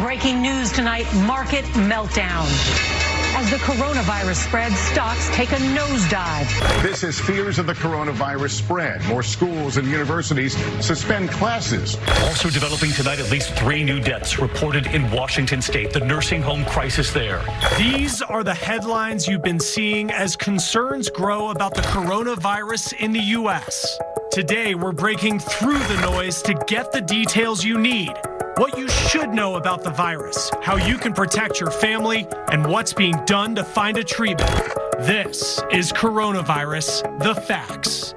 Breaking news tonight, market meltdown. As the coronavirus spreads, stocks take a nosedive. This is fears of the coronavirus spread. More schools and universities suspend classes. Also developing tonight, at least 3 new deaths reported in Washington state, the nursing home crisis there. These are the headlines you've been seeing as concerns grow about the coronavirus in the U.S. Today, we're breaking through the noise to get the details you need. What you should know about the virus, how you can protect your family, and what's being done to find a treatment. This is Coronavirus, the Facts.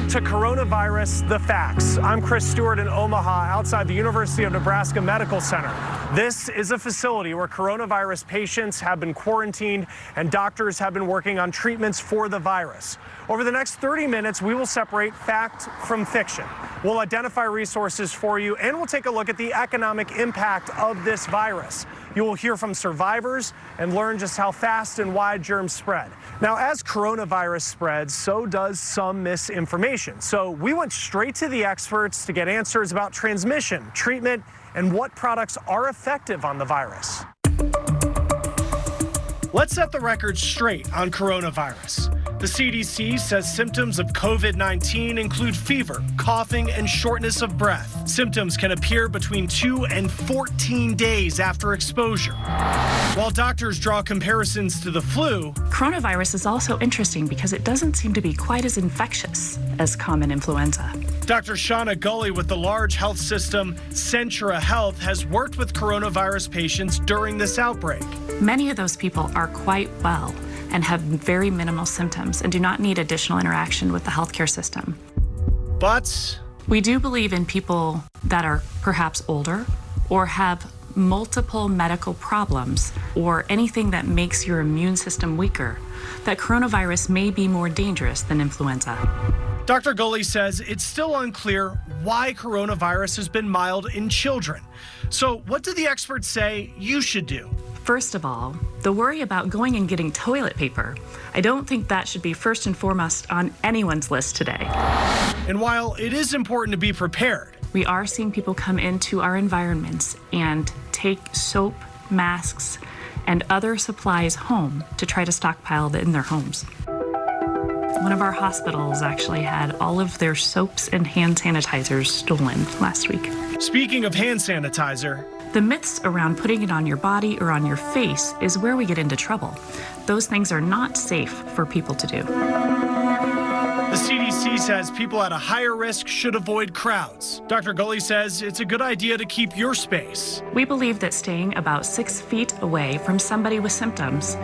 To Coronavirus, the Facts. I'm Chris Stewart in Omaha, outside the University of Nebraska Medical Center. This is a facility where coronavirus patients have been quarantined and doctors have been working on treatments for the virus. Over the next 30 minutes, we will separate fact from fiction. We'll identify resources for you, and we'll take a look at the economic impact of this virus. You will hear from survivors and learn just how fast and wide germs spread. Now, as coronavirus spreads, so does some misinformation. So we went straight to the experts to get answers about transmission, treatment, and what products are effective on the virus. Let's set the record straight on coronavirus. The CDC says symptoms of COVID-19 include fever, coughing, and shortness of breath. Symptoms can appear between 2 and 14 days after exposure. While doctors draw comparisons to the flu, coronavirus is also interesting because it doesn't seem to be quite as infectious as common influenza. Dr. Shauna Gully with the large health system Centra Health has worked with coronavirus patients during this outbreak. Many of those people are quite well and have very minimal symptoms and do not need additional interaction with the healthcare system. But we do believe in people that are perhaps older or have multiple medical problems or anything that makes your immune system weaker, that coronavirus may be more dangerous than influenza. Dr. Gully says it's still unclear why coronavirus has been mild in children. So what do the experts say you should do? First of all, the worry about going and getting toilet paper, I don't think that should be first and foremost on anyone's list today. And while it is important to be prepared, we are seeing people come into our environments and take soap, masks, and other supplies home to try to stockpile in their homes. One of our hospitals actually had all of their soaps and hand sanitizers stolen last week. Speaking of hand sanitizer, the myths around putting it on your body or on your face is where we get into trouble. Those things are not safe for people to do. The CDC says people at a higher risk should avoid crowds. Dr. Gully says it's a good idea to keep your space. We believe that staying about 6 feet away from somebody with symptoms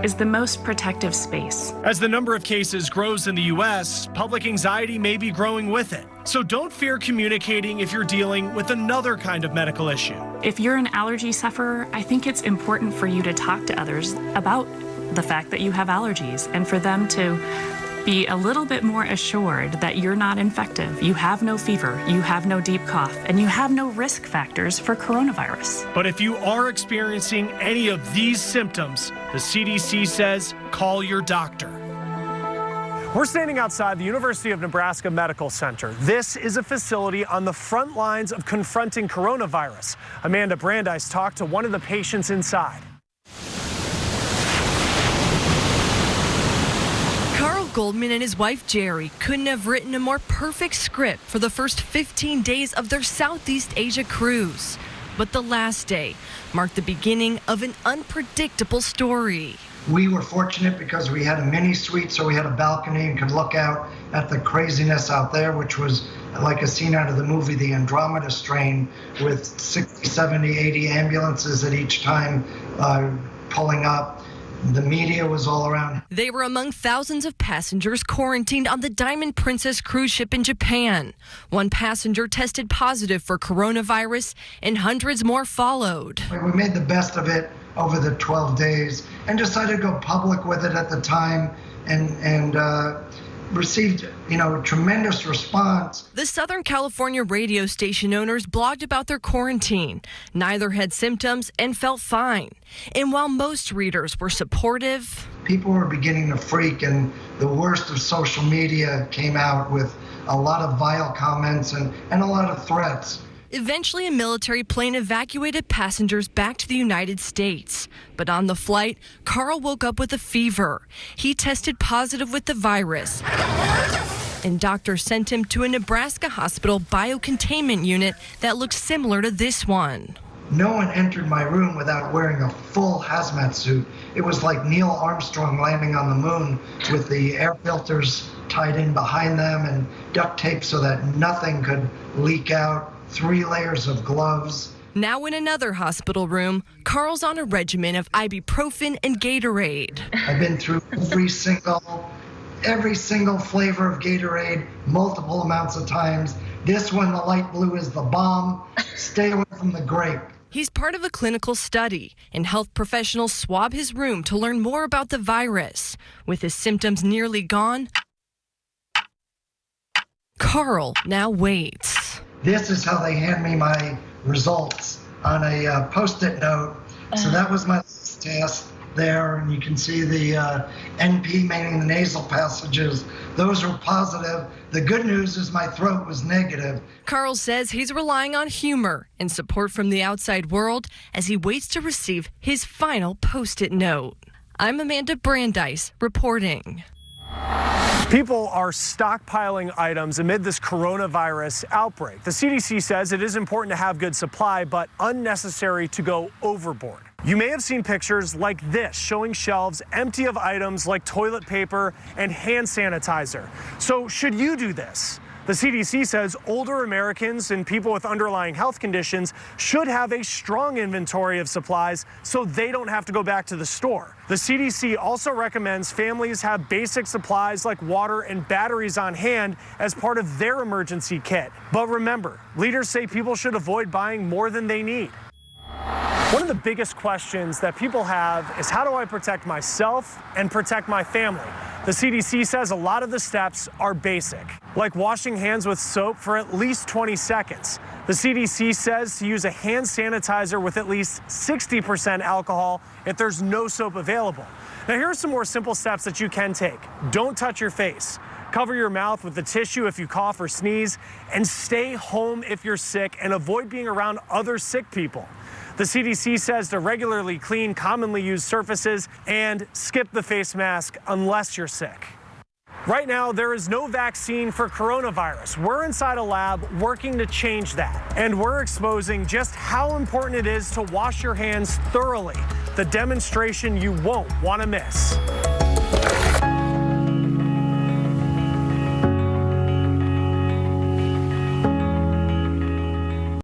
is the most protective space. As the number of cases grows in the U.S., public anxiety may be growing with it. So don't fear communicating if you're dealing with another kind of medical issue. If you're an allergy sufferer, I think it's important for you to talk to others about the fact that you have allergies and for them to be a little bit more assured that you're not infective, you have no fever, you have no deep cough, and you have no risk factors for coronavirus. But if you are experiencing any of these symptoms, the CDC says call your doctor. We're standing outside the University of Nebraska Medical Center. This is a facility on the front lines of confronting coronavirus. Amanda Brandeis talked to one of the patients inside. Goldman and his wife Jerry couldn't have written a more perfect script for the first 15 days of their Southeast Asia cruise. But the last day marked the beginning of an unpredictable story. We were fortunate because we had a mini suite, so we had a balcony and could look out at the craziness out there, which was like a scene out of the movie The Andromeda Strain, with 60, 70, 80 ambulances at each time pulling up. The media was all around. They were among thousands of passengers quarantined on the Diamond Princess cruise ship in Japan. One passenger tested positive for coronavirus and hundreds more followed. We made the best of it. over the 12 days and decided to go public with it at the time and received, tremendous response. The Southern California radio station owners blogged about their quarantine. Neither had symptoms and felt fine. And while most readers were supportive, people were beginning to freak, and the worst of social media came out with a lot of vile comments and a lot of threats. Eventually, a military plane evacuated passengers back to the United States. But on the flight, Carl woke up with a fever. He tested positive with the virus, and doctors sent him to a Nebraska hospital biocontainment unit that looks similar to this one. No one entered my room without wearing a full hazmat suit. It was like Neil Armstrong landing on the moon with the air filters tied in behind them and duct tape so that nothing could leak out. 3 layers of gloves. Now in another hospital room, Carl's on a regimen of ibuprofen and Gatorade. I've been through every single flavor of Gatorade multiple amounts of times. This one, the light blue, is the bomb. Stay away from the grape. He's part of a clinical study, and health professionals swab his room to learn more about the virus. With his symptoms nearly gone, Carl now waits. This is how they hand me my results on a Post-it note. So that was my last test there, and you can see the NP, meaning the nasal passages. Those were positive. The good news is my throat was negative. Carl says he's relying on humor and support from the outside world as he waits to receive his final Post-it note. I'm Amanda Brandeis reporting. People are stockpiling items amid this coronavirus outbreak. The CDC says it is important to have good supply, but unnecessary to go overboard. You may have seen pictures like this showing shelves empty of items like toilet paper and hand sanitizer. So should you do this? The CDC says older Americans and people with underlying health conditions should have a strong inventory of supplies so they don't have to go back to the store. The CDC also recommends families have basic supplies like water and batteries on hand as part of their emergency kit. But remember, leaders say people should avoid buying more than they need. One of the biggest questions that people have is, how do I protect myself and protect my family? The CDC says a lot of the steps are basic, like washing hands with soap for at least 20 seconds. The CDC says to use a hand sanitizer with at least 60% alcohol if there's no soap available. Now, here are some more simple steps that you can take. Don't touch your face. Cover your mouth with a tissue if you cough or sneeze, and stay home if you're sick and avoid being around other sick people. The CDC says to regularly clean commonly used surfaces and skip the face mask unless you're sick. Right now, there is no vaccine for coronavirus. We're inside a lab working to change that. And we're exposing just how important it is to wash your hands thoroughly, the demonstration you won't want to miss.